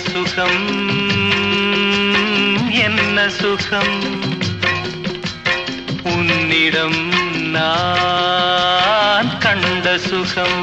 சுகம் என்ன சுகம் உன்னிடம் நான் கண்ட சுகம்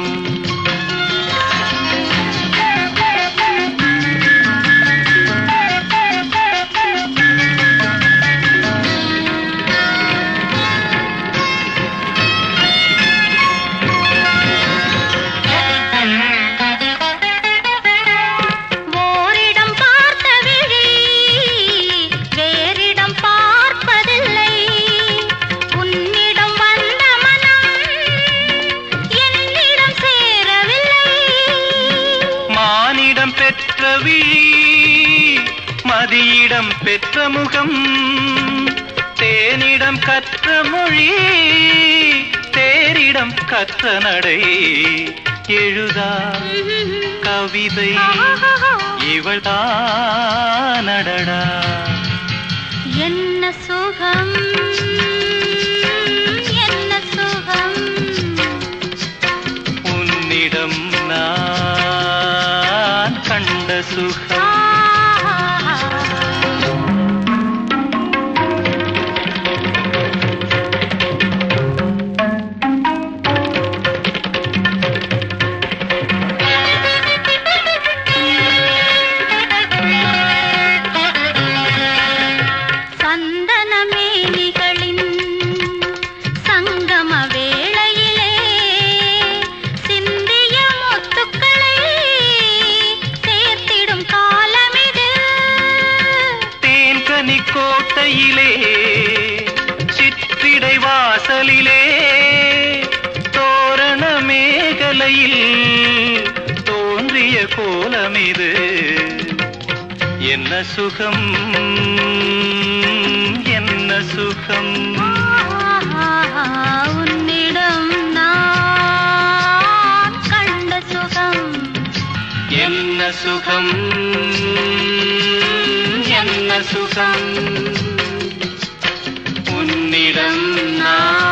பெற்ற விழி மதியிடம் பெற்ற முகம் தேனிடம் கற்ற மொழி தேரிடம் கற்ற நடை எழுதா கவிதை இவள்தானடா என்ன சுகம் என்ன சுகம் உன்னிடம் நான் கண்ட சுகம் கோட்டையிலே சிற்றிடை வாசலிலே தோரண மேகலையில் தோன்றிய கோலமிது என்ன சுகம் என்ன சுகம் உன்னிடம் நான் கண்ட சுகம் என்ன சுகம் என்ன சுகம் உன்னிடம் நான்